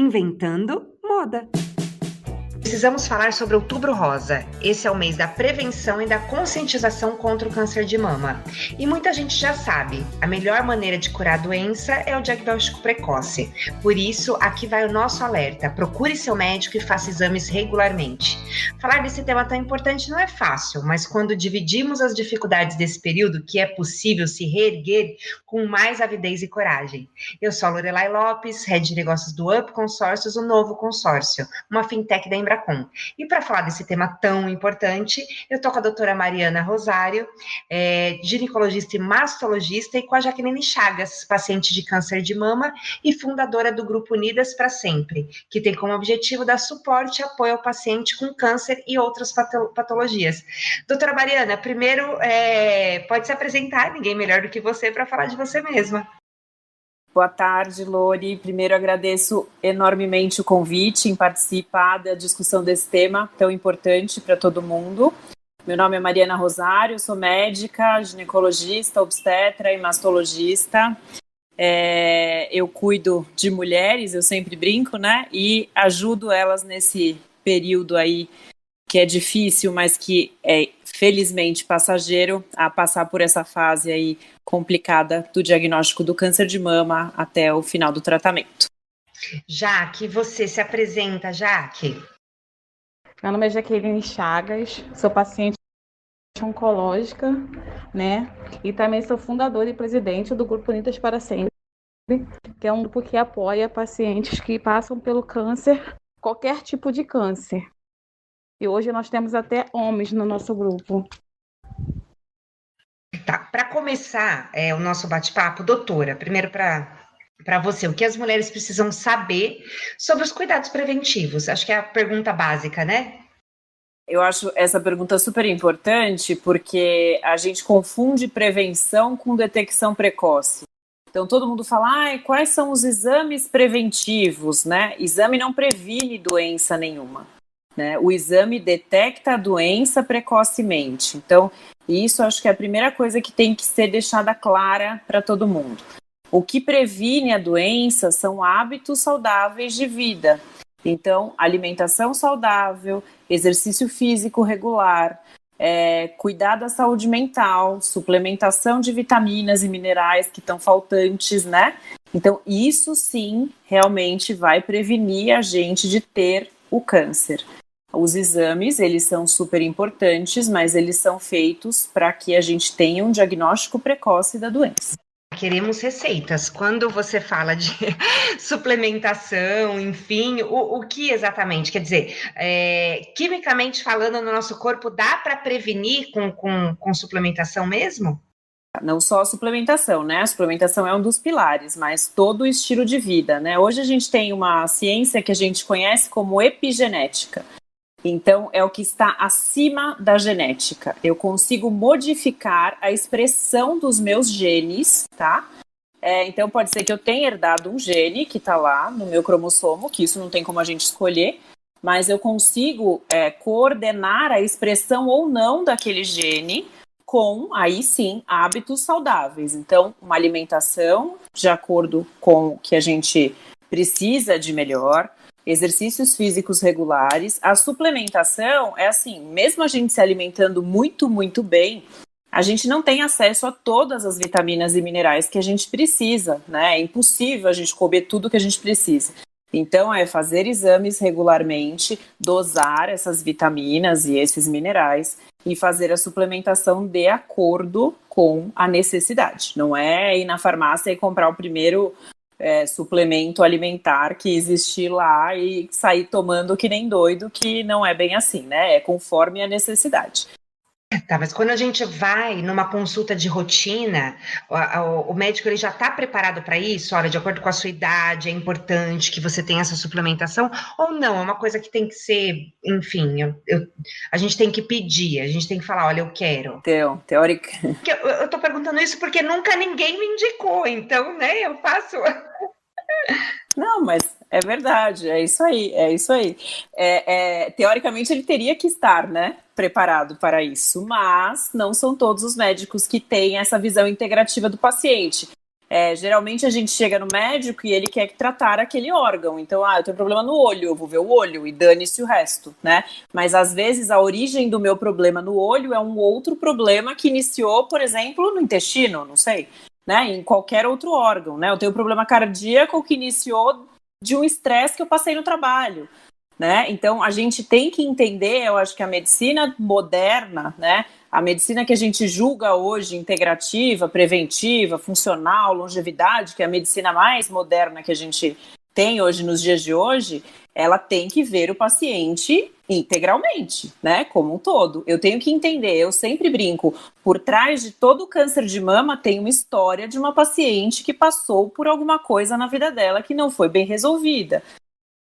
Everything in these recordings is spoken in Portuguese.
Inventando Moda. Precisamos falar sobre Outubro Rosa. Esse é o mês da prevenção e da conscientização contra o câncer de mama. E muita gente já sabe, a melhor maneira de curar a doença é o diagnóstico precoce. Por isso, aqui vai o nosso alerta. Procure seu médico e faça exames regularmente. Falar desse tema tão importante não é fácil, mas quando dividimos as dificuldades desse período, que é possível se reerguer com mais avidez e coragem. Eu sou a Lorelai Lopes, Head de Negócios do Up Consórcios, o novo consórcio, uma fintech da Embracon. E para falar desse tema tão importante, eu estou com a doutora Mariana Rosário, ginecologista e mastologista, e com a Jaqueline Chagas, paciente de câncer de mama e fundadora do Grupo Unidas para Sempre, que tem como objetivo dar suporte e apoio ao paciente com câncer e outras patologias. Doutora Mariana, primeiro, pode se apresentar, ninguém melhor do que você para falar de você mesma. Boa tarde, Lori. Primeiro, agradeço enormemente o convite em participar da discussão desse tema tão importante para todo mundo. Meu nome é Mariana Rosário, sou médica, ginecologista, obstetra e mastologista. Eu cuido de mulheres, eu sempre brinco, né? E ajudo elas nesse período aí que é difícil, mas que é felizmente passageiro, a passar por essa fase aí complicada do diagnóstico do câncer de mama até o final do tratamento. Jaque, você se apresenta, Jaque? Meu nome é Jaqueline Chagas, sou paciente oncológica, né? E também sou fundadora e presidente do Grupo Unidas para Sempre, que é um grupo que apoia pacientes que passam pelo câncer, qualquer tipo de câncer. E hoje nós temos até homens no nosso grupo. Tá, para começar o nosso bate-papo, doutora, primeiro para você, o que as mulheres precisam saber sobre os cuidados preventivos? Acho que é a pergunta básica, né? Eu acho essa pergunta super importante porque a gente confunde prevenção com detecção precoce. Então todo mundo fala, quais são os exames preventivos, né? Exame não previne doença nenhuma. Né? O exame detecta a doença precocemente. Então, isso acho que é a primeira coisa que tem que ser deixada clara para todo mundo. O que previne a doença são hábitos saudáveis de vida. Então, alimentação saudável, exercício físico regular, cuidar da saúde mental, suplementação de vitaminas e minerais que estão faltantes, né? Então, isso sim realmente vai prevenir a gente de ter o câncer. Os exames, eles são super importantes, mas eles são feitos para que a gente tenha um diagnóstico precoce da doença. Queremos receitas. Quando você fala de suplementação, enfim, o que exatamente? Quer dizer, quimicamente falando no nosso corpo, dá para prevenir com suplementação mesmo? Não só a suplementação, né? A suplementação é um dos pilares, mas todo o estilo de vida, né? Hoje a gente tem uma ciência que a gente conhece como epigenética. Então, é o que está acima da genética. Eu consigo modificar a expressão dos meus genes, tá? Então, pode ser que eu tenha herdado um gene que está lá no meu cromossomo, que isso não tem como a gente escolher, mas eu consigo coordenar a expressão ou não daquele gene com, aí sim, hábitos saudáveis. Então, uma alimentação de acordo com o que a gente precisa de melhor, exercícios físicos regulares. A suplementação é assim, mesmo a gente se alimentando muito, muito bem, a gente não tem acesso a todas as vitaminas e minerais que a gente precisa, né? É impossível a gente comer tudo que a gente precisa. Então, é fazer exames regularmente, dosar essas vitaminas e esses minerais e fazer a suplementação de acordo com a necessidade. Não é ir na farmácia e comprar o primeiro suplemento alimentar que existir lá e sair tomando que nem doido, que não é bem assim, né? É conforme a necessidade. Tá, mas quando a gente vai numa consulta de rotina, o médico ele já está preparado para isso? Olha, de acordo com a sua idade, é importante que você tenha essa suplementação? Ou não? É uma coisa que tem que ser, enfim, a gente tem que pedir, a gente tem que falar, olha, eu quero. Então, teórica. Eu tô perguntando isso porque nunca ninguém me indicou, então, né, eu faço... Não, mas é verdade, é isso aí, é isso aí. Teoricamente ele teria que estar, né, preparado para isso, mas não são todos os médicos que têm essa visão integrativa do paciente. Geralmente a gente chega no médico e ele quer tratar aquele órgão. Então, eu tenho problema no olho, eu vou ver o olho e dane-se o resto, né? Mas às vezes a origem do meu problema no olho é um outro problema que iniciou, por exemplo, no intestino, não sei, né? Em qualquer outro órgão, né? Eu tenho problema cardíaco que iniciou de um estresse que eu passei no trabalho, né? Então a gente tem que entender, eu acho que a medicina moderna, né? A medicina que a gente julga hoje, integrativa, preventiva, funcional, longevidade, que é a medicina mais moderna que a gente tem hoje nos dias de hoje, ela tem que ver o paciente integralmente, né, como um todo. Eu tenho que entender, eu sempre brinco, por trás de todo o câncer de mama tem uma história de uma paciente que passou por alguma coisa na vida dela que não foi bem resolvida.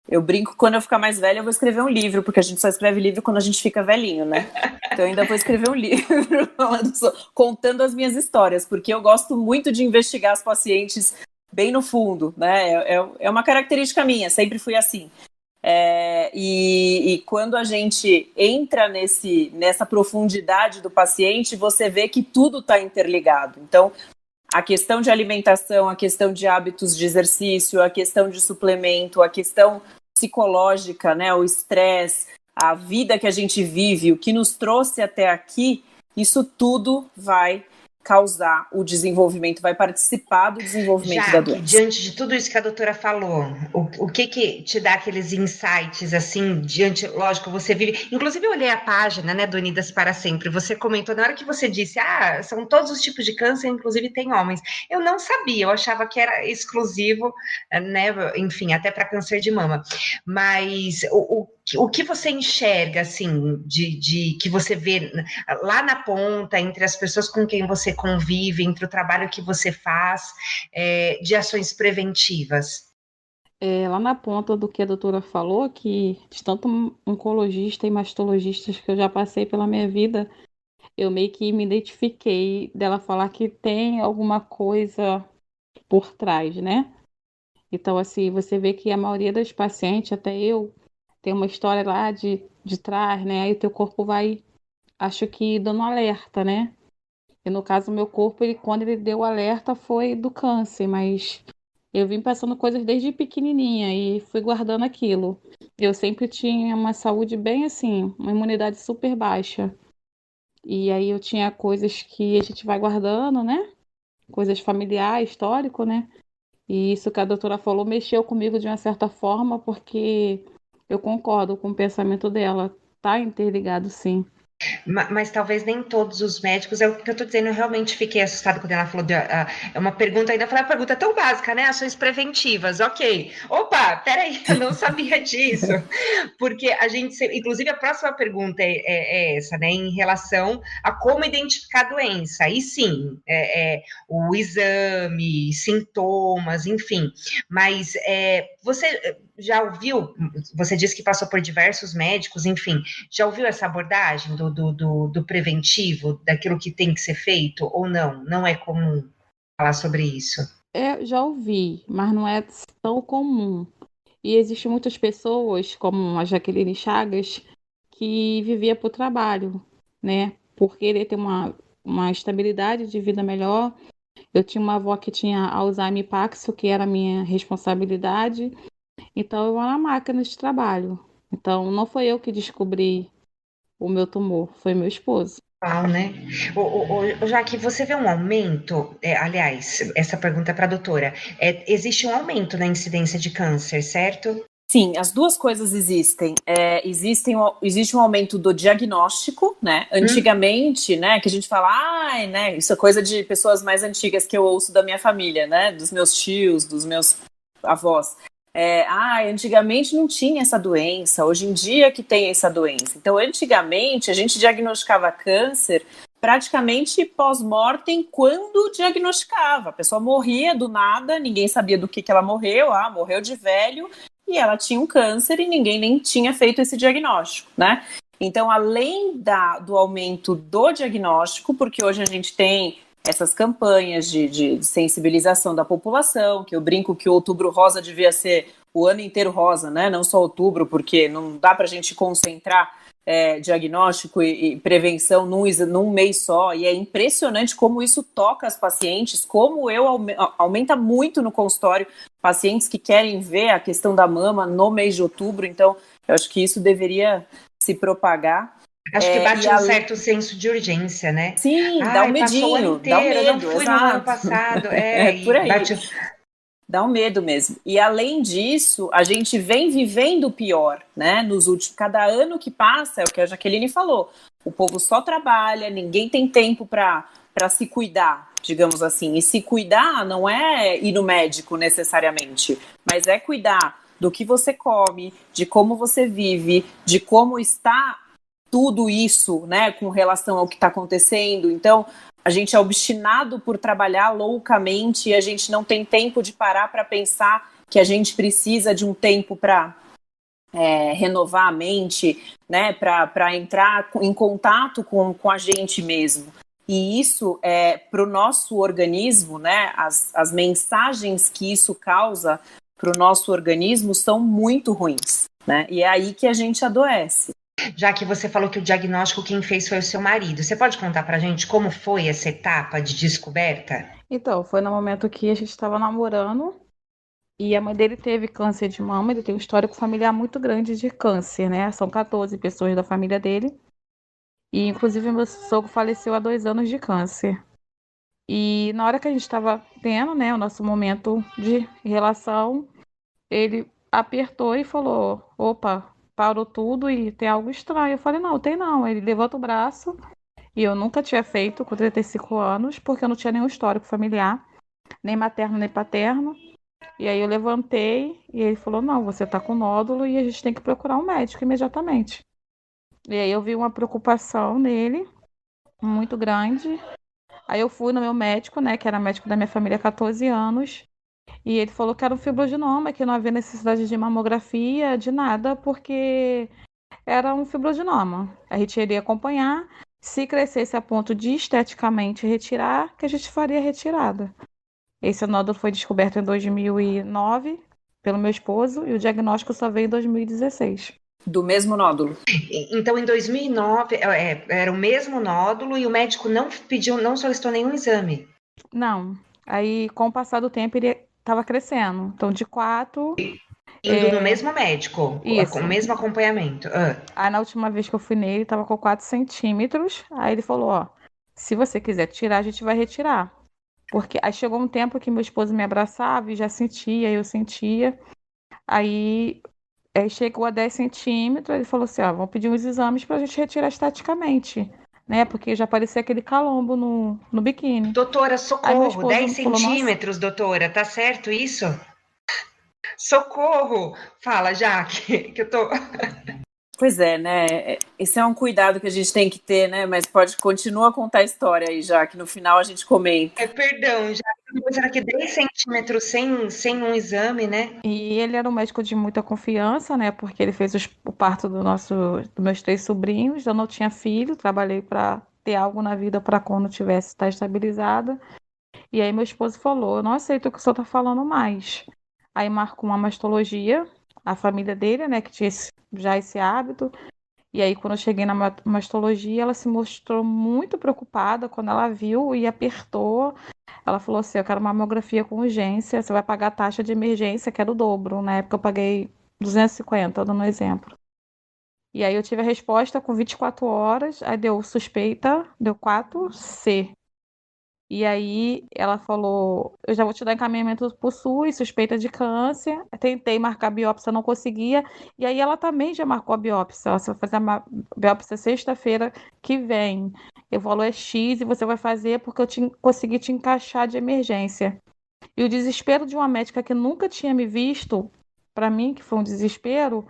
Eu brinco que quando eu ficar mais velha eu vou escrever um livro, porque a gente só escreve livro quando a gente fica velhinho, né? Então eu ainda vou escrever um livro contando as minhas histórias, porque eu gosto muito de investigar as pacientes bem no fundo, né? É uma característica minha, sempre fui assim. E quando a gente entra nessa profundidade do paciente, você vê que tudo está interligado. Então, a questão de alimentação, a questão de hábitos de exercício, a questão de suplemento, a questão psicológica, né, o estresse, a vida que a gente vive, o que nos trouxe até aqui, isso tudo vai causar o desenvolvimento, vai participar do desenvolvimento da doença. Diante de tudo isso que a doutora falou, o que te dá aqueles insights, assim, lógico, você vive... Inclusive, eu olhei a página, né, do Unidas para Sempre, você comentou, na hora que você disse, são todos os tipos de câncer, inclusive tem homens. Eu não sabia, eu achava que era exclusivo, né, enfim, até para câncer de mama. Mas o que você enxerga, assim, de que você vê lá na ponta, entre as pessoas com quem você convive, entre o trabalho que você faz, de ações preventivas? Lá na ponta do que a doutora falou, que de tanto oncologista e mastologistas que eu já passei pela minha vida, eu meio que me identifiquei dela falar que tem alguma coisa por trás, né? Então, assim, você vê que a maioria das pacientes, até eu, tem uma história lá de trás, né? Aí o teu corpo vai, acho que dando alerta, né? E no caso, o meu corpo, quando ele deu o alerta, foi do câncer, mas eu vim passando coisas desde pequenininha e fui guardando aquilo. Eu sempre tinha uma saúde bem assim, uma imunidade super baixa. E aí eu tinha coisas que a gente vai guardando, né? Coisas familiares, histórico, né? E isso que a doutora falou mexeu comigo de uma certa forma, porque eu concordo com o pensamento dela. Tá interligado, sim. Mas talvez nem todos os médicos, é o que eu tô dizendo, eu realmente fiquei assustada quando ela falou é uma pergunta, ainda falei, uma pergunta tão básica, né? Ações preventivas, ok. Opa, peraí, eu não sabia disso. Porque a gente, inclusive a próxima pergunta é essa, né? Em relação a como identificar a doença. Aí sim, o exame, sintomas, enfim. Mas você já ouviu, você disse que passou por diversos médicos, enfim, já ouviu essa abordagem do preventivo, daquilo que tem que ser feito ou não? Não é comum falar sobre isso? Já ouvi, mas não é tão comum. E existem muitas pessoas, como a Jaqueline Chagas, que vivia por trabalho, né? Por querer ter uma estabilidade de vida melhor. Eu tinha uma avó que tinha Alzheimer e Paxo, que era a minha responsabilidade. Então, eu era uma máquina de trabalho. Então, não foi eu que descobri o meu tumor, foi meu esposo. Né? Já que você vê um aumento, aliás, essa pergunta é para a doutora, existe um aumento na incidência de câncer, certo? Sim, as duas coisas existem. Existe um aumento do diagnóstico, né? Antigamente, né, que a gente fala, né, isso é coisa de pessoas mais antigas que eu ouço da minha família, né, dos meus tios, dos meus avós. Antigamente não tinha essa doença, hoje em dia que tem essa doença. Então, antigamente, a gente diagnosticava câncer praticamente pós-mortem quando diagnosticava. A pessoa morria do nada, ninguém sabia do que ela morreu, morreu de velho, e ela tinha um câncer e ninguém nem tinha feito esse diagnóstico, né? Então, além do aumento do diagnóstico, porque hoje a gente tem essas campanhas de sensibilização da população, que eu brinco que o Outubro Rosa devia ser o ano inteiro rosa, né? Não só outubro, porque não dá para a gente concentrar diagnóstico e prevenção num mês só, e é impressionante como isso toca as pacientes, como aumenta muito no consultório, pacientes que querem ver a questão da mama no mês de outubro, então eu acho que isso deveria se propagar. Acho que bate um certo senso de urgência, né? Sim, dá um Ai, passou o ano medinho, dá um inteiro, eu não medo, fui no ano exato. passado. É por E aí. bate. Dá um medo mesmo. E além disso, a gente vem vivendo o pior, né? Cada ano que passa, é o que a Jaqueline falou. O povo só trabalha, ninguém tem tempo para se cuidar, digamos assim. E se cuidar não é ir no médico necessariamente, mas é cuidar do que você come, de como você vive, de como está tudo isso, né, com relação ao que está acontecendo. Então, a gente é obstinado por trabalhar loucamente e a gente não tem tempo de parar para pensar que a gente precisa de um tempo para renovar a mente, né, para entrar em contato com a gente mesmo. E isso, para o nosso organismo, né, as mensagens que isso causa para o nosso organismo são muito ruins, né? E é aí que a gente adoece. Já que você falou que o diagnóstico quem fez foi o seu marido, você pode contar pra gente como foi essa etapa de descoberta? Então, foi no momento que a gente estava namorando e a mãe dele teve câncer de mama. Ele tem um histórico familiar muito grande de câncer, né? São 14 pessoas da família dele. E, inclusive, meu sogro faleceu há 2 anos de câncer. E na hora que a gente estava tendo, né, o nosso momento de relação, ele apertou e falou: opa, parou tudo e tem algo estranho. Eu falei: não, tem não. Ele levanta o braço e eu nunca tinha feito com 35 anos, porque eu não tinha nenhum histórico familiar, nem materno nem paterno. E aí eu levantei e ele falou: não, você tá com nódulo e a gente tem que procurar um médico imediatamente. E aí eu vi uma preocupação nele muito grande. Aí eu fui no meu médico, né, que era médico da minha família há 14 anos, e ele falou que era um fibroadenoma, que não havia necessidade de mamografia, de nada, porque era um fibroadenoma. A gente iria acompanhar, se crescesse a ponto de esteticamente retirar, que a gente faria a retirada. Esse nódulo foi descoberto em 2009 pelo meu esposo e o diagnóstico só veio em 2016. Do mesmo nódulo. Então, em 2009, era o mesmo nódulo e o médico não pediu, não solicitou nenhum exame. Não. Aí, com o passar do tempo, ele estava crescendo. Então, de 4. Indo no mesmo médico, com o Isso. mesmo acompanhamento. Aí, na última vez que eu fui nele, estava com 4 centímetros. Aí ele falou: ó, se você quiser tirar, a gente vai retirar. Porque aí chegou um tempo que meu esposo me abraçava e já sentia, eu sentia. Aí chegou a 10 centímetros, ele falou assim: ó, vamos pedir uns exames para a gente retirar esteticamente, né? Porque já parecia aquele calombo no biquíni. Doutora, Aí meu socorro, 10 esposo falou: nossa. centímetros, doutora, tá certo isso? Socorro! Fala, Jaque, que eu tô. Pois é, né? Esse é um cuidado que a gente tem que ter, né? Mas continua a contar a história aí, já que no final a gente comenta. Perdão, já tô pensando aqui 10 centímetros sem um exame, né? E ele era um médico de muita confiança, né? Porque ele fez o parto dos meus 3 sobrinhos. Eu não tinha filho, trabalhei para ter algo na vida para quando tivesse estar estabilizada. E aí meu esposo falou: eu não aceito o que o senhor está falando mais. Aí marcou uma mastologia, a família dele, né, que tinha já esse hábito. E aí, quando eu cheguei na mastologia, ela se mostrou muito preocupada quando ela viu e apertou. Ela falou assim: eu quero uma mamografia com urgência, você vai pagar a taxa de emergência, que era o dobro. Na época eu paguei 250, dando um exemplo. E aí eu tive a resposta com 24 horas, aí deu suspeita, deu 4C. E aí ela falou: eu já vou te dar encaminhamento pro SUS, suspeita de câncer. Tentei marcar a biópsia, não conseguia. E aí ela também já marcou a biópsia. Ó, você vai fazer a biópsia sexta-feira que vem. O valor é X e você vai fazer porque eu consegui te encaixar de emergência. E o desespero de uma médica que nunca tinha me visto, para mim, que foi um desespero,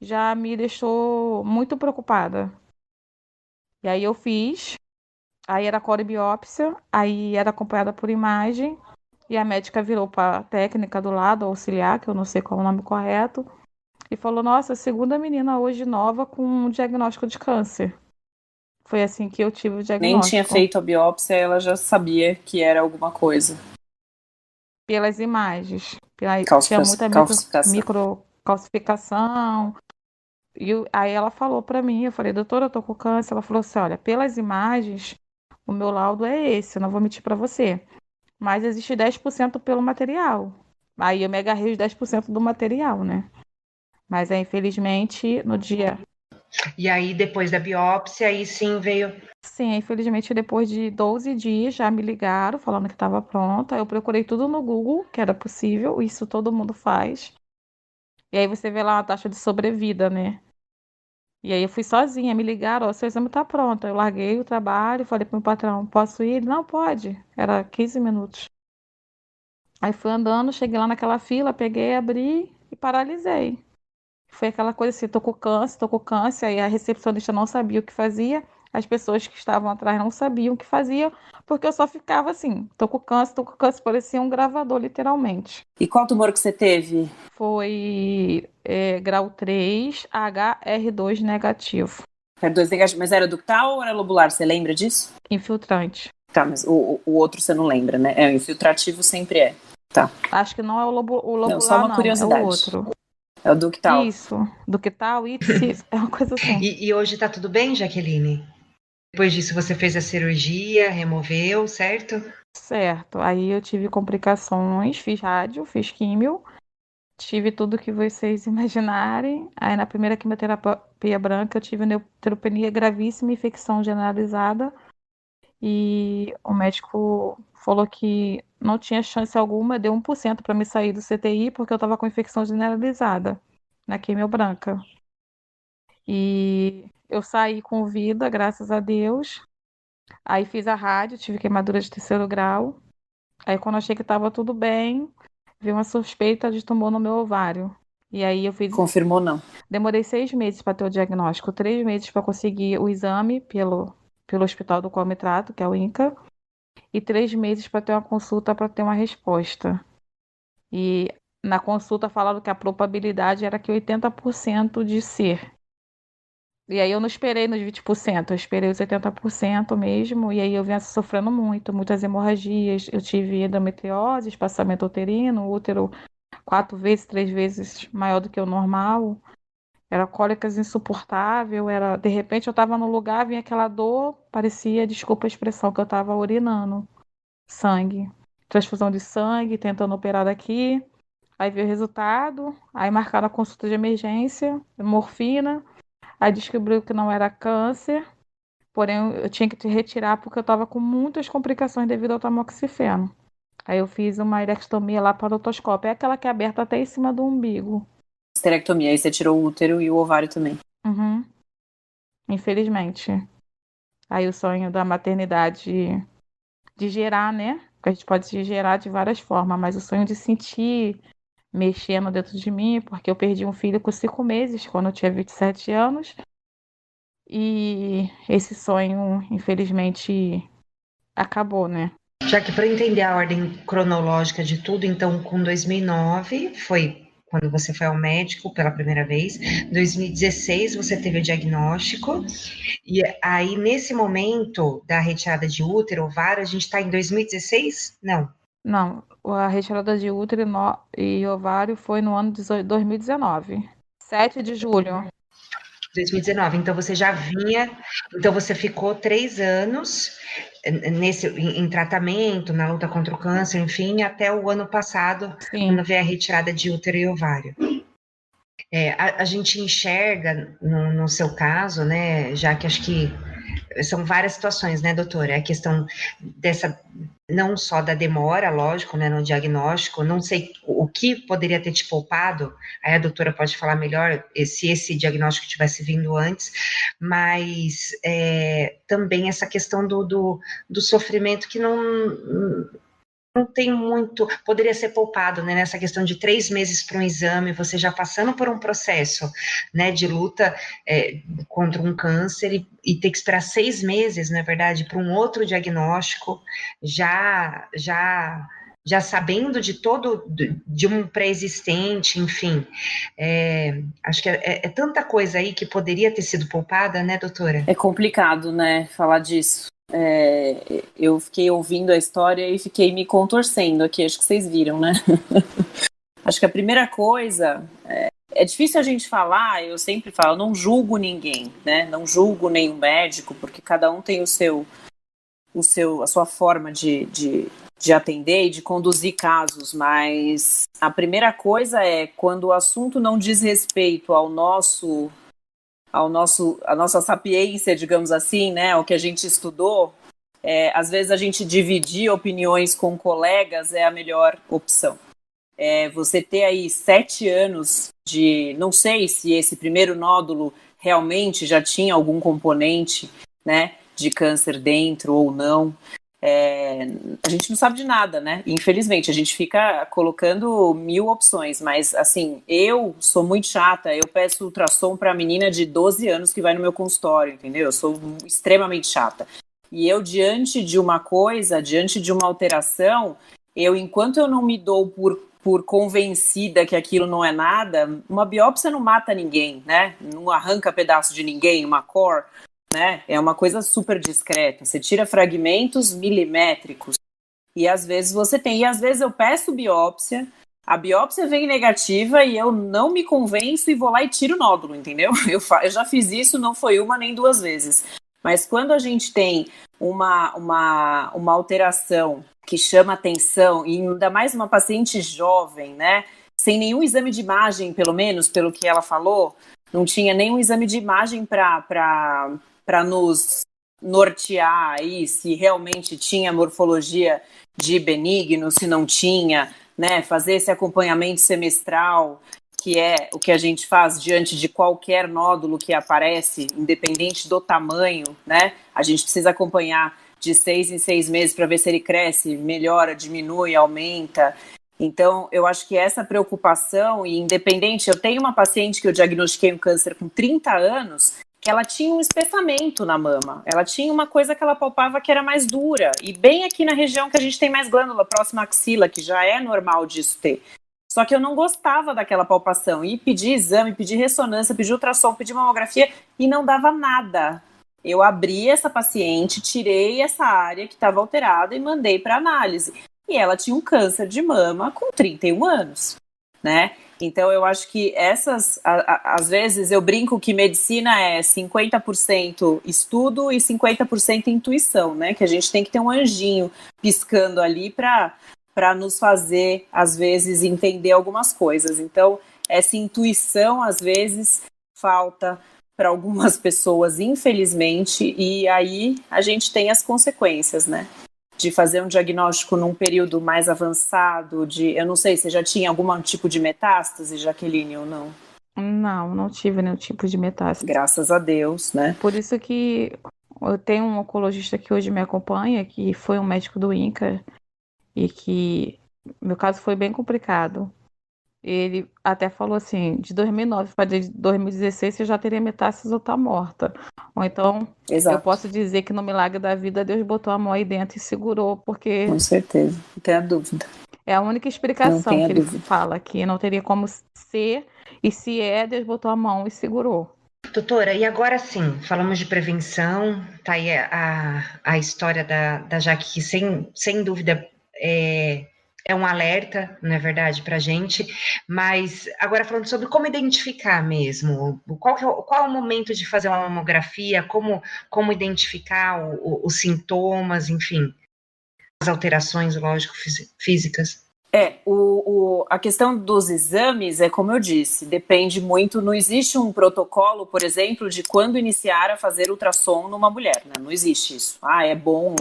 já me deixou muito preocupada. E aí eu fiz. Aí era corebiópsia, aí era acompanhada por imagem, e a médica virou para a técnica do lado, auxiliar, que eu não sei qual é o nome correto, e falou: nossa, segunda menina hoje nova com um diagnóstico de câncer. Foi assim que eu tive o Nem tinha diagnóstico. feito a biópsia, ela já sabia que era alguma coisa. Pelas imagens. Tinha muita Calcificação. microcalcificação, Aí ela falou pra mim, eu falei, doutora, eu tô com câncer. Ela falou assim, olha, pelas imagens, o meu laudo é esse, eu não vou mentir pra você. Mas existe 10% pelo material. Aí eu me agarrei os 10% do material, né? Mas aí, infelizmente, no dia. E aí, depois da biópsia, aí sim veio. Sim, infelizmente, depois de 12 dias já me ligaram falando que estava pronta. Eu procurei tudo no Google, que era possível, isso todo mundo faz. E aí você vê lá uma taxa de sobrevida, né? E aí eu fui sozinha, me ligaram, ó, seu exame tá pronto. Eu larguei o trabalho, falei pro meu patrão, posso ir? Ele, não, pode. Era 15 minutos. Aí fui andando, cheguei lá naquela fila, peguei, abri e paralisei. Foi aquela coisa assim, tô com câncer, aí a recepcionista não sabia o que fazia, as pessoas que estavam atrás não sabiam o que faziam, porque eu só ficava assim, tô com câncer, parecia um gravador, literalmente. E qual tumor que você teve? Foi grau 3, HR2 negativo, R2 negativo, mas era ductal ou era lobular? Você lembra disso? infiltrante. Tá, mas o outro você não lembra, né? É, o infiltrativo sempre é. Tá. Acho que não é o Não, só lobular, uma não, é o curiosidade. outro. É o ductal. Isso, do que tal, ITSE, é uma coisa assim. E hoje tá tudo bem, Jaqueline? Depois disso, você fez a cirurgia, removeu, certo? Certo, aí eu tive complicações, fiz rádio, fiz químio, tive tudo que vocês imaginarem. Aí na primeira quimioterapia branca eu tive neutropenia gravíssima, infecção generalizada. E o médico falou que não tinha chance alguma, deu 1% para me sair do CTI porque eu estava com infecção generalizada na quimio branca. E eu saí com vida, graças a Deus. Aí fiz a rádio, tive queimadura de terceiro grau. Aí quando achei que estava tudo bem, vi uma suspeita de tumor no meu ovário. E aí eu fiz. Confirmou não. Demorei 6 meses para ter o diagnóstico, 3 meses para conseguir o exame pelo hospital do qual me trato, que é o INCA, e 3 meses para ter uma consulta para ter uma resposta. E na consulta falaram que a probabilidade era que 80% de ser. E aí eu não esperei nos 20%, eu esperei os 80% mesmo, e aí eu vinha sofrendo muito, muitas hemorragias, eu tive endometriose, espaçamento uterino, útero 4 vezes, 3 vezes maior do que o normal, era cólicas insuportável, de repente eu estava no lugar, vinha aquela dor, parecia, desculpa a expressão, que eu estava urinando sangue, transfusão de sangue, tentando operar daqui, aí veio o resultado, aí marcaram a consulta de emergência, morfina, aí descobriu que não era câncer, porém eu tinha que te retirar porque eu estava com muitas complicações devido ao tamoxifeno. Aí eu fiz uma ilectomia laparoscópica, é aquela que é aberta até em cima do umbigo. Esterectomia, aí você tirou o útero e o ovário também. Uhum. Infelizmente. Aí o sonho da maternidade de gerar, né? Porque a gente pode gerar de várias formas, mas o sonho de sentir mexendo dentro de mim, porque eu perdi um filho com 5 meses, quando eu tinha 27 anos. E esse sonho, infelizmente, acabou, né? Já que para entender a ordem cronológica de tudo, então com 2009 foi quando você foi ao médico pela primeira vez, 2016 você teve o diagnóstico, e aí nesse momento da retirada de útero, ovário, a gente está em 2016? Não. Não, a retirada de útero e ovário foi no ano de 2019, 7 de julho. 2019. Então você já vinha, então você ficou 3 anos em tratamento, na luta contra o câncer, enfim, até o ano passado, Sim. quando veio a retirada de útero e ovário. A gente enxerga no seu caso, né, já que acho que são várias situações, né, doutora? A questão dessa, não só da demora, lógico, né, no diagnóstico, não sei o que poderia ter te poupado, aí a doutora pode falar melhor se esse diagnóstico tivesse vindo antes, mas também essa questão do sofrimento que não tem muito, poderia ser poupado, né, nessa questão de 3 meses para um exame, você já passando por um processo, né, de luta contra um câncer e ter que esperar 6 meses, na verdade, para um outro diagnóstico, já sabendo de um pré-existente, enfim, acho que é tanta coisa aí que poderia ter sido poupada, né, doutora? É complicado, né, falar disso. Eu fiquei ouvindo a história e fiquei me contorcendo aqui, acho que vocês viram, né? Acho que a primeira coisa é difícil a gente falar, eu sempre falo, não julgo ninguém, né? Não julgo nenhum médico, porque cada um tem a sua forma de atender e de conduzir casos, mas a primeira coisa é quando o assunto não diz respeito à nossa sapiência, digamos assim, né? O que a gente estudou, às vezes a gente dividir opiniões com colegas é a melhor opção. Você ter aí 7 anos de... Não sei se esse primeiro nódulo realmente já tinha algum componente, né, de câncer dentro ou não. A gente não sabe de nada, né? Infelizmente, a gente fica colocando 1000 opções, mas, assim, eu sou muito chata, eu peço ultrassom para a menina de 12 anos que vai no meu consultório, entendeu? Eu sou extremamente chata. E eu, diante de uma coisa, diante de uma alteração, enquanto eu não me dou por convencida que aquilo não é nada, uma biópsia não mata ninguém, né? Não arranca pedaço de ninguém, uma core, né? É uma coisa super discreta. Você tira fragmentos milimétricos e às vezes você tem. E às vezes eu peço biópsia, a biópsia vem negativa e eu não me convenço e vou lá e tiro o nódulo, entendeu? Eu já fiz isso, não foi uma nem 2 vezes. Mas quando a gente tem uma alteração que chama atenção, e ainda mais uma paciente jovem, né? Sem nenhum exame de imagem, pelo menos, pelo que ela falou, não tinha nenhum exame de imagem para nos nortear aí se realmente tinha morfologia de benigno, se não tinha, né? Fazer esse acompanhamento semestral, que é o que a gente faz diante de qualquer nódulo que aparece, independente do tamanho, né? A gente precisa acompanhar de 6 em 6 meses para ver se ele cresce, melhora, diminui, aumenta. Então, eu acho que essa preocupação, e independente, eu tenho uma paciente que eu diagnostiquei um câncer com 30 anos, que ela tinha um espessamento na mama, ela tinha uma coisa que ela palpava que era mais dura, e bem aqui na região que a gente tem mais glândula, próxima à axila, que já é normal disso ter. Só que eu não gostava daquela palpação, e pedi exame, pedi ressonância, pedi ultrassom, pedi mamografia, e não dava nada. Eu abri essa paciente, tirei essa área que estava alterada e mandei para análise. E ela tinha um câncer de mama com 31 anos, né? Então, eu acho que às vezes eu brinco que medicina é 50% estudo e 50% intuição, né? Que a gente tem que ter um anjinho piscando ali para nos fazer, às vezes, entender algumas coisas. Então, essa intuição, às vezes, falta para algumas pessoas, infelizmente, e aí a gente tem as consequências, né? De fazer um diagnóstico num período mais avançado, eu não sei, você já tinha algum tipo de metástase, Jaqueline, ou não? Não tive nenhum tipo de metástase. Graças a Deus, né? Por isso que eu tenho um oncologista que hoje me acompanha, que foi um médico do INCA, e que meu caso foi bem complicado. Ele até falou assim, de 2009 para 2016 você já teria metástase ou tá morta. Ou então, Exato. Eu posso dizer que no milagre da vida Deus botou a mão aí dentro e segurou, porque... Com certeza, não tenho a dúvida. É a única explicação que ele fala, que não teria como ser, e se Deus botou a mão e segurou. Doutora, e agora sim, falamos de prevenção, tá aí a história da Jaque, que sem dúvida é um alerta, não é verdade, para a gente, mas agora falando sobre como identificar mesmo, qual é o momento de fazer uma mamografia, como identificar os sintomas, enfim, as alterações, lógico, físicas. A questão dos exames é como eu disse, depende muito, não existe um protocolo, por exemplo, de quando iniciar a fazer ultrassom numa mulher, né? Não existe isso. É bom,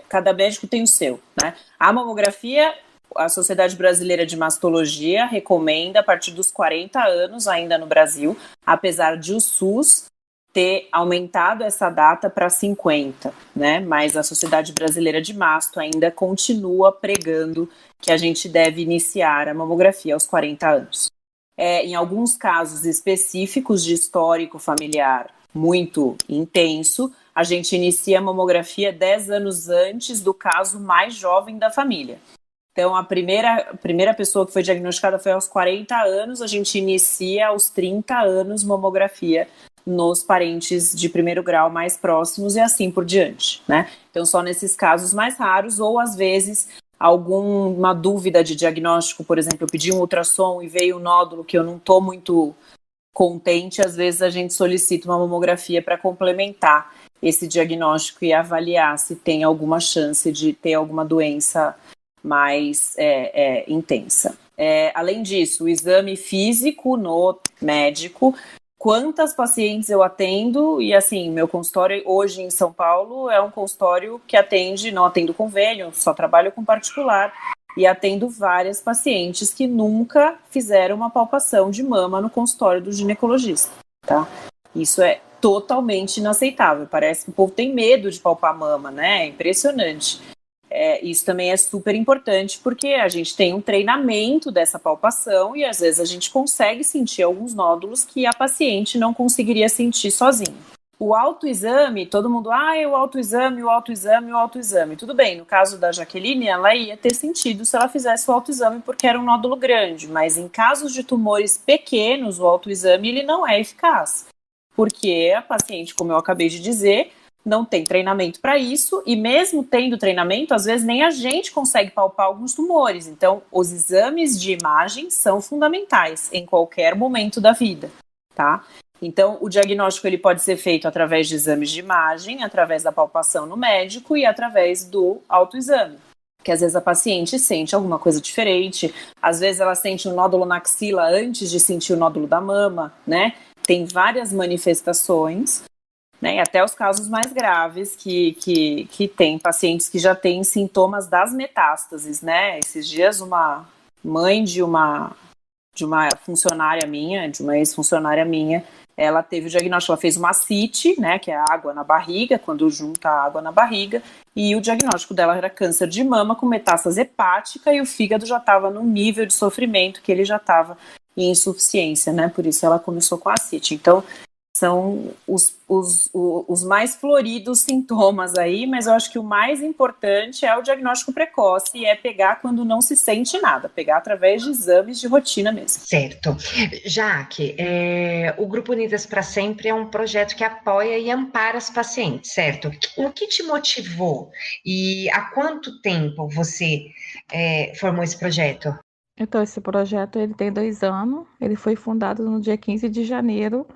cada médico tem o seu, né? A mamografia, a Sociedade Brasileira de Mastologia recomenda a partir dos 40 anos ainda no Brasil, apesar de o SUS ter aumentado essa data para 50, né? Mas a Sociedade Brasileira de Masto ainda continua pregando que a gente deve iniciar a mamografia aos 40 anos. Em alguns casos específicos de histórico familiar muito intenso, a gente inicia a mamografia 10 anos antes do caso mais jovem da família. Então, a primeira pessoa que foi diagnosticada foi aos 40 anos, a gente inicia aos 30 anos mamografia nos parentes de primeiro grau mais próximos e assim por diante, né? Então, só nesses casos mais raros ou, às vezes, alguma dúvida de diagnóstico, por exemplo, eu pedi um ultrassom e veio um nódulo que eu não estou muito contente, às vezes a gente solicita uma mamografia para complementar esse diagnóstico e avaliar se tem alguma chance de ter alguma doença mais intensa. Além disso, o exame físico no médico, quantas pacientes eu atendo, e assim, meu consultório hoje em São Paulo é um consultório que atende, não atendo convênio, só trabalho com particular, e atendo várias pacientes que nunca fizeram uma palpação de mama no consultório do ginecologista, tá? Isso é totalmente inaceitável, parece que o povo tem medo de palpar a mama, né? É impressionante. Isso também é super importante porque a gente tem um treinamento dessa palpação e às vezes a gente consegue sentir alguns nódulos que a paciente não conseguiria sentir sozinha. O autoexame, todo mundo, o autoexame. Tudo bem, no caso da Jaqueline, ela ia ter sentido se ela fizesse o autoexame porque era um nódulo grande, mas em casos de tumores pequenos, o autoexame ele não é eficaz, porque a paciente, como eu acabei de dizer, não tem treinamento para isso, e mesmo tendo treinamento, às vezes nem a gente consegue palpar alguns tumores. Então, os exames de imagem são fundamentais em qualquer momento da vida, tá? Então, o diagnóstico ele pode ser feito através de exames de imagem, através da palpação no médico e através do autoexame. Que às vezes a paciente sente alguma coisa diferente, às vezes ela sente um nódulo na axila antes de sentir o nódulo da mama, né? Tem várias manifestações, né, e até os casos mais graves que tem pacientes que já têm sintomas das metástases, né? Esses dias uma mãe de uma funcionária minha, de uma ex-funcionária minha, ela teve o diagnóstico, ela fez uma ascite, né, que é a água na barriga, quando junta a água na barriga, e o diagnóstico dela era câncer de mama com metástase hepática e o fígado já estava num nível de sofrimento que ele já estava em insuficiência, né? Por isso ela começou com a ascite. Então, são os mais floridos sintomas aí, mas eu acho que o mais importante é o diagnóstico precoce e é pegar quando não se sente nada, pegar através de exames de rotina mesmo. Certo. Jaque, o Grupo Unidas para Sempre é um projeto que apoia e ampara as pacientes, certo? O que te motivou e há quanto tempo você formou esse projeto? Então, esse projeto ele tem 2 anos, ele foi fundado no dia 15 de janeiro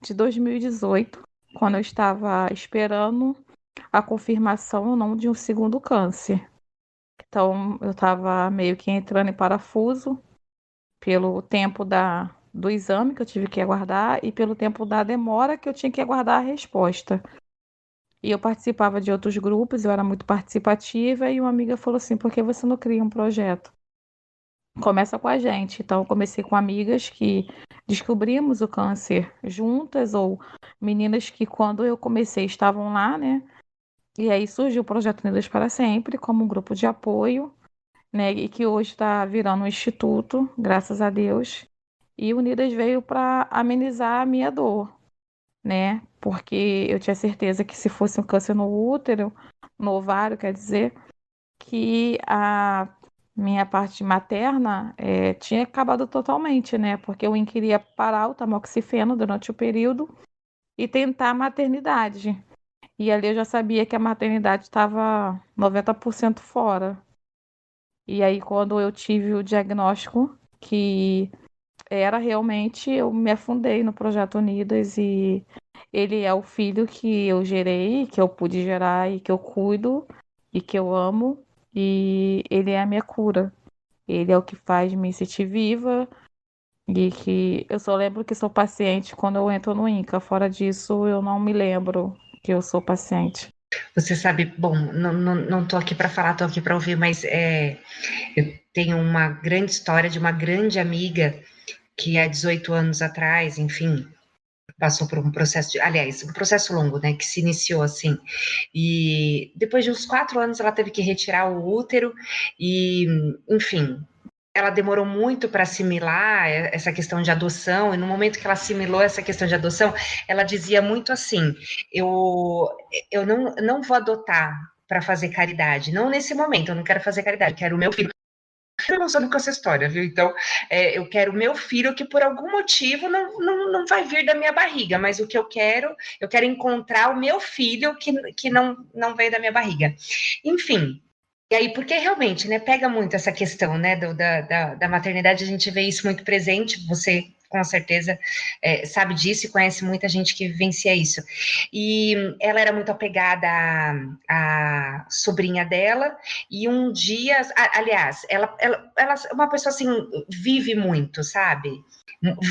de 2018, quando eu estava esperando a confirmação ou não de um segundo câncer. Então, eu estava meio que entrando em parafuso pelo tempo do exame que eu tive que aguardar e pelo tempo da demora que eu tinha que aguardar a resposta. E eu participava de outros grupos, eu era muito participativa, e uma amiga falou assim: por que você não cria um projeto? Começa com a gente. Então, eu comecei com amigas que descobrimos o câncer juntas, ou meninas que, quando eu comecei, estavam lá, né? E aí surgiu o Projeto Unidas para Sempre, como um grupo de apoio, né? E que hoje está virando um instituto, graças a Deus. E Unidas veio para amenizar a minha dor, né? Porque eu tinha certeza que se fosse um câncer no útero, no ovário, quer dizer, que a minha parte materna tinha acabado totalmente, né? Porque eu queria parar o tamoxifeno durante o período e tentar a maternidade. E ali eu já sabia que a maternidade estava 90% fora. E aí, quando eu tive o diagnóstico, que era realmente, eu me afundei no Projeto Unidas, e ele é o filho que eu gerei, que eu pude gerar e que eu cuido e que eu amo, e ele é a minha cura. Ele é o que faz me sentir viva, e que eu só lembro que sou paciente quando eu entro no INCA. Fora disso, eu não me lembro que eu sou paciente. Você sabe, bom, não tô aqui para falar, tô aqui para ouvir, mas eu tenho uma grande história de uma grande amiga que há 18 anos atrás, enfim, passou por um processo, aliás, um processo longo, né, que se iniciou assim, e depois de uns 4 anos ela teve que retirar o útero e, enfim, ela demorou muito para assimilar essa questão de adoção, e no momento que ela assimilou essa questão de adoção, ela dizia muito assim: eu não vou adotar para fazer caridade, não nesse momento, eu não quero fazer caridade, eu quero o meu filho. Eu não soube com essa história, viu? Então, eu quero o meu filho que por algum motivo não vai vir da minha barriga, mas o que eu quero encontrar o meu filho que não veio da minha barriga. Enfim, E aí, porque realmente, né, pega muito essa questão, né, da maternidade, a gente vê isso muito presente, você com certeza sabe disso e conhece muita gente que vivencia isso. E ela era muito apegada à sobrinha dela, e um dia, aliás, ela é uma pessoa assim, vive muito, sabe?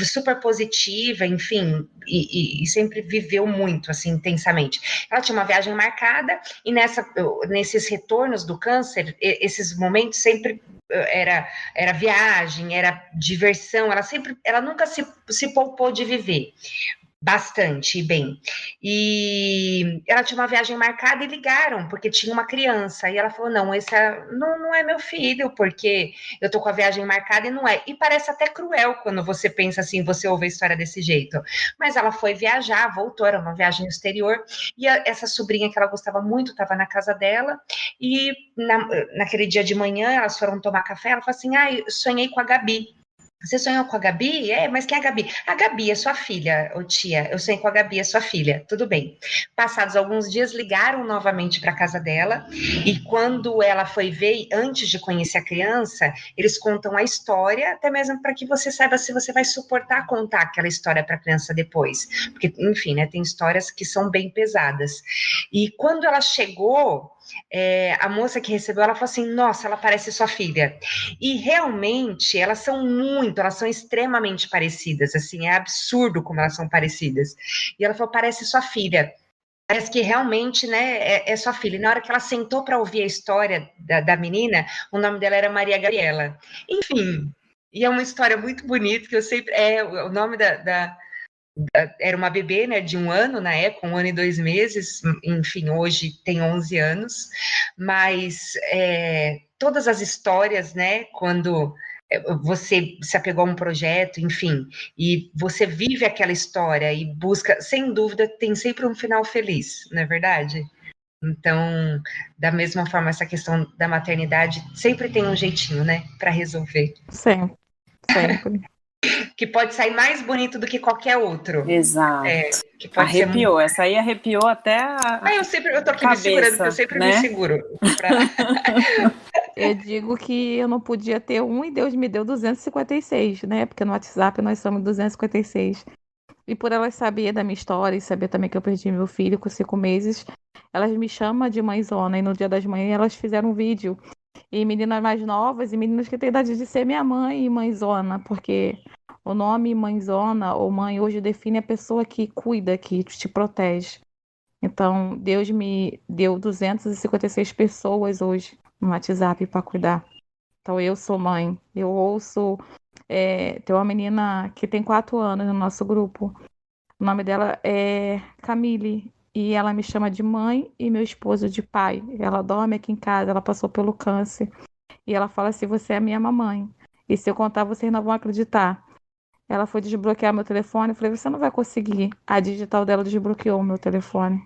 Super positiva, enfim, e sempre viveu muito, assim, intensamente. Ela tinha uma viagem marcada, e nesses retornos do câncer, esses momentos sempre era viagem, era diversão, ela nunca se poupou de viver bastante bem. E ela tinha uma viagem marcada e ligaram, porque tinha uma criança. E ela falou: não, não é meu filho, porque eu tô com a viagem marcada e não é. E parece até cruel quando você pensa assim, você ouve a história desse jeito. Mas ela foi viajar, voltou, era uma viagem no exterior, e essa sobrinha que ela gostava muito estava na casa dela, e naquele dia de manhã elas foram tomar café, ela falou assim: eu sonhei com a Gabi. Você sonhou com a Gabi? Mas quem é a Gabi? A Gabi é sua filha, ô tia. Eu sonhei com a Gabi, é sua filha. Tudo bem. Passados alguns dias, ligaram novamente para casa dela. E quando ela foi ver, antes de conhecer a criança, eles contam a história, até mesmo para que você saiba se você vai suportar contar aquela história para a criança depois. Porque, enfim, né, tem histórias que são bem pesadas. E quando ela chegou, a moça que recebeu, ela falou assim: nossa, ela parece sua filha. E realmente elas são extremamente parecidas, assim, é absurdo como elas são parecidas. E ela falou: parece sua filha. Parece que realmente, né, é sua filha. E na hora que ela sentou para ouvir a história da menina, o nome dela era Maria Gabriela. Enfim, e é uma história muito bonita, que eu sempre. O nome era uma bebê, né, de 1 ano na época, 1 ano e 2 meses, enfim, hoje tem 11 anos, mas todas as histórias, né, quando você se apegou a um projeto, enfim, e você vive aquela história e busca, sem dúvida, tem sempre um final feliz, não é verdade? Então, da mesma forma, essa questão da maternidade sempre tem um jeitinho, né, para resolver, Sempre, sempre. que pode sair mais bonito do que qualquer outro. Exato. Que pode ser muito. Arrepiou, essa aí arrepiou até a Eu tô aqui me segurando, porque eu cabeça, sempre me né? seguro. Eu digo que eu não podia ter um e Deus me deu 256, né? Porque no WhatsApp nós somos 256. E por elas saber da minha história e saber também que eu perdi meu filho com 5 meses, elas me chamam de mãezona. E no Dia das Mães elas fizeram um vídeo. E meninas mais novas e meninas que têm idade de ser minha mãe e mãezona, porque o nome mãezona ou mãe hoje define a pessoa que cuida, que te protege. Então, Deus me deu 256 pessoas hoje no WhatsApp para cuidar. Então, eu sou mãe. Eu ouço. Tem uma menina que tem 4 anos no nosso grupo. O nome dela é Camille. E ela me chama de mãe e meu esposo de pai. Ela dorme aqui em casa, ela passou pelo câncer. E ela fala assim: você é a minha mamãe. E se eu contar, vocês não vão acreditar. Ela foi desbloquear meu telefone. Eu falei: você não vai conseguir. A digital dela desbloqueou o meu telefone.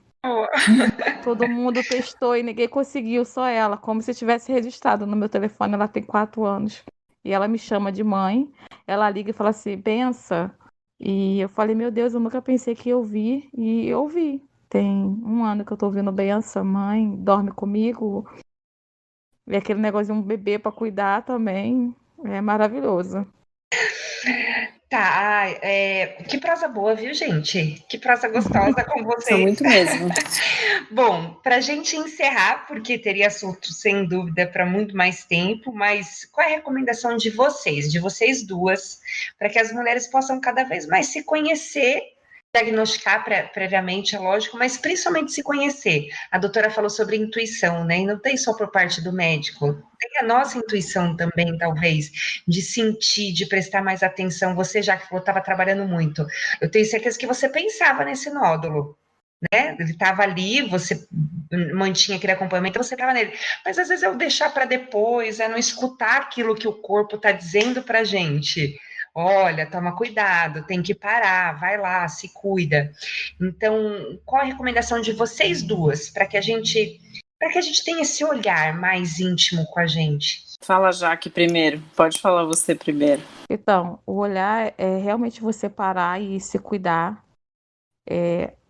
Todo mundo testou e ninguém conseguiu, só ela, como se tivesse registrado no meu telefone. Ela tem 4 anos. E ela me chama de mãe. Ela liga e fala assim: bença. E eu falei: meu Deus, eu nunca pensei que eu vi. E eu vi. Tem 1 ano que eu tô ouvindo bença, mãe, dorme comigo. E aquele negócio de um bebê para cuidar também. É maravilhoso. Tá, que prosa boa, viu, gente? Que prosa gostosa com São vocês. muito mesmo. Bom, para a gente encerrar, porque teria assunto sem dúvida para muito mais tempo, mas qual é a recomendação de vocês duas, para que as mulheres possam cada vez mais se conhecer, diagnosticar previamente, é lógico, mas principalmente se conhecer? A doutora falou sobre intuição, né? E não tem só por parte do médico, tem a nossa intuição também, talvez, de sentir, de prestar mais atenção. Você já que estava trabalhando muito, eu tenho certeza que você pensava nesse nódulo, né? Ele estava ali, você mantinha aquele acompanhamento, você estava nele. Mas às vezes é o deixar para depois, é não escutar aquilo que o corpo está dizendo para a gente. Olha, toma cuidado, tem que parar, vai lá, se cuida. Então, qual a recomendação de vocês duas para que a gente tenha esse olhar mais íntimo com a gente? Fala, Jaque, primeiro. Pode falar você primeiro. Então, o olhar é realmente você parar e se cuidar.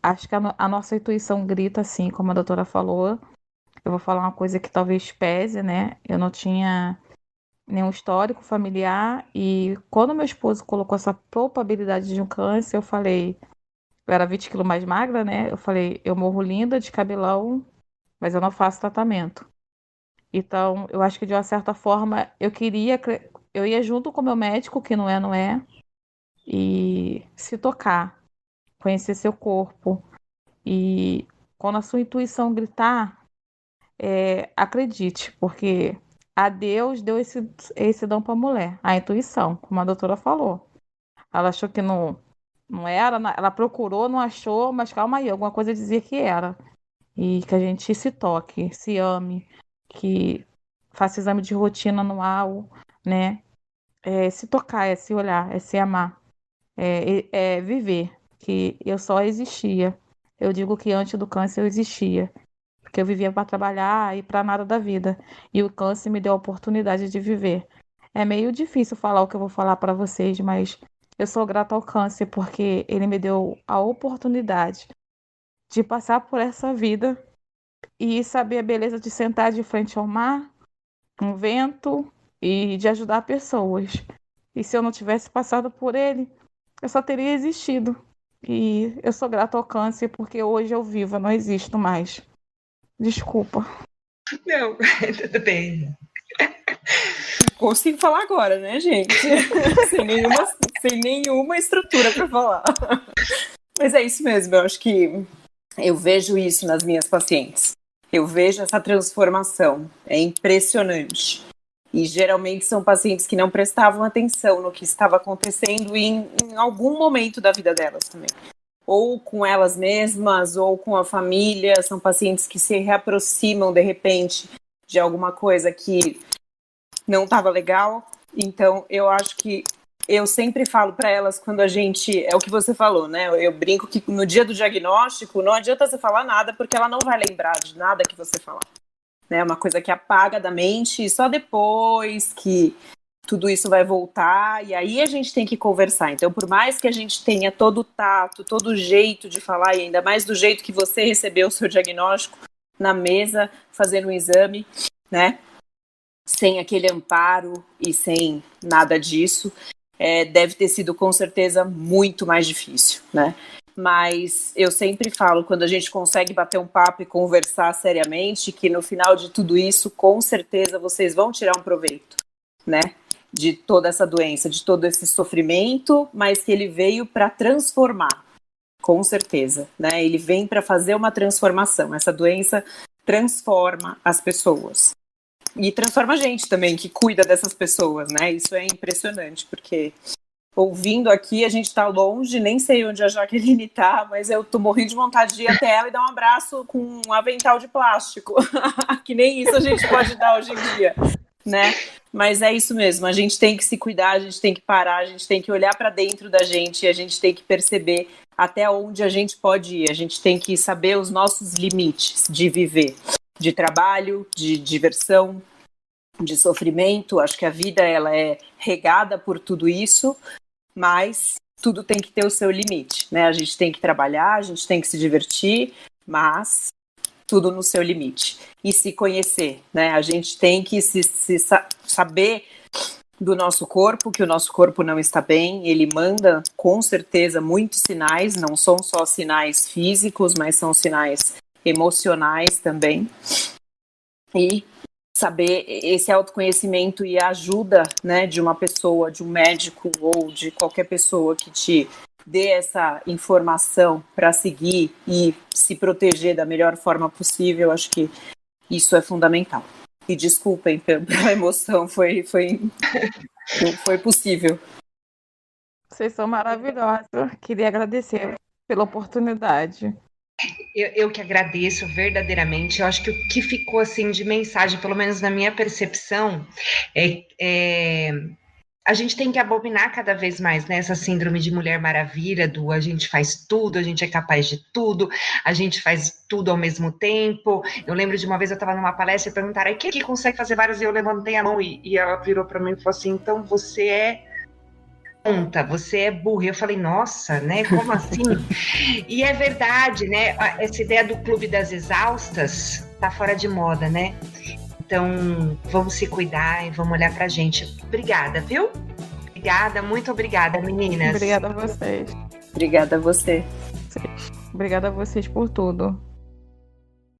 Acho que a nossa intuição grita assim, como a doutora falou. eu vou falar uma coisa que talvez pese, né? Eu não tinha nenhum histórico familiar e quando meu esposo colocou essa probabilidade de um câncer, eu falei, eu era 20 quilos mais magra, né? Eu falei, eu morro linda de cabelão, mas eu não faço tratamento. Então, eu acho que de uma certa forma eu ia junto com o meu médico, que não é, e se tocar, conhecer seu corpo. E quando a sua intuição gritar, acredite, porque a Deus deu esse dom para a mulher, a intuição, como a doutora falou. Ela achou que não era, ela procurou, não achou, mas calma aí, alguma coisa dizia que era. E que a gente se toque, se ame, que faça exame de rotina anual, né? Se tocar, é se olhar, é se amar, é viver, que eu só existia. Eu digo que antes do câncer eu existia, porque eu vivia para trabalhar e para nada da vida. E o câncer me deu a oportunidade de viver. É meio difícil falar o que eu vou falar para vocês, mas eu sou grata ao câncer porque ele me deu a oportunidade de passar por essa vida e saber a beleza de sentar de frente ao mar, um vento e de ajudar pessoas. E se eu não tivesse passado por ele, eu só teria existido. E eu sou grata ao câncer porque hoje eu vivo, eu não existo mais. Desculpa. Não, tudo bem. Consigo falar agora, né, gente? sem nenhuma estrutura para falar. Mas é isso mesmo, eu acho que eu vejo isso nas minhas pacientes. Eu vejo essa transformação, é impressionante. E geralmente são pacientes que não prestavam atenção no que estava acontecendo em algum momento da vida delas também. Ou com elas mesmas, ou com a família. São pacientes que se reaproximam, de repente, de alguma coisa que não estava legal. Então, eu acho que eu sempre falo para elas quando a gente... É o que você falou, né? Eu brinco que no dia do diagnóstico não adianta você falar nada, porque ela não vai lembrar de nada que você falar. É uma coisa que apaga da mente e só depois que tudo isso vai voltar, e aí a gente tem que conversar. Então, por mais que a gente tenha todo o tato, todo o jeito de falar, e ainda mais do jeito que você recebeu o seu diagnóstico na mesa, fazendo um exame, né? Sem aquele amparo e sem nada disso, deve ter sido com certeza muito mais difícil, né? Mas eu sempre falo, quando a gente consegue bater um papo e conversar seriamente, que no final de tudo isso, com certeza vocês vão tirar um proveito, né? De toda essa doença, de todo esse sofrimento, mas que ele veio para transformar, com certeza, né? Ele vem para fazer uma transformação. Essa doença transforma as pessoas. E transforma a gente também, que cuida dessas pessoas, né? Isso é impressionante, porque... ouvindo aqui, a gente tá longe, nem sei onde a Jaqueline tá, mas eu tô morrendo de vontade de ir até ela e dar um abraço com um avental de plástico. Que nem isso a gente pode dar hoje em dia, né? Mas é isso mesmo, a gente tem que se cuidar, a gente tem que parar, a gente tem que olhar para dentro da gente, a gente tem que perceber até onde a gente pode ir, a gente tem que saber os nossos limites de viver, de trabalho, de diversão, de sofrimento. Acho que a vida ela é regada por tudo isso, mas tudo tem que ter o seu limite, né? A gente tem que trabalhar, a gente tem que se divertir, mas tudo no seu limite. E se conhecer, né? A gente tem que saber do nosso corpo, que o nosso corpo não está bem, ele manda com certeza muitos sinais, não são só sinais físicos, mas são sinais emocionais também. E saber esse autoconhecimento e a ajuda, né, de uma pessoa, de um médico ou de qualquer pessoa que te dê essa informação para seguir e se proteger da melhor forma possível, acho que isso é fundamental. E desculpem pela emoção, foi possível. Vocês são maravilhosos. Queria agradecer pela oportunidade. Eu que agradeço verdadeiramente. Eu acho que o que ficou assim de mensagem, pelo menos na minha percepção, a gente tem que abominar cada vez mais, né, essa síndrome de Mulher Maravilha, do a gente faz tudo, a gente é capaz de tudo, a gente faz tudo ao mesmo tempo. Eu lembro de uma vez eu estava numa palestra e perguntaram, quem que consegue fazer várias? E eu levantei a mão e ela virou para mim e falou assim, então você é tonta, você é burra. Eu falei, nossa, né, como assim? E é verdade, né, essa ideia do clube das exaustas, tá fora de moda, né? Então, vamos se cuidar e vamos olhar pra gente. Obrigada, viu? Obrigada, muito obrigada, meninas. Obrigada a vocês. Obrigada a você. Obrigada a vocês por tudo.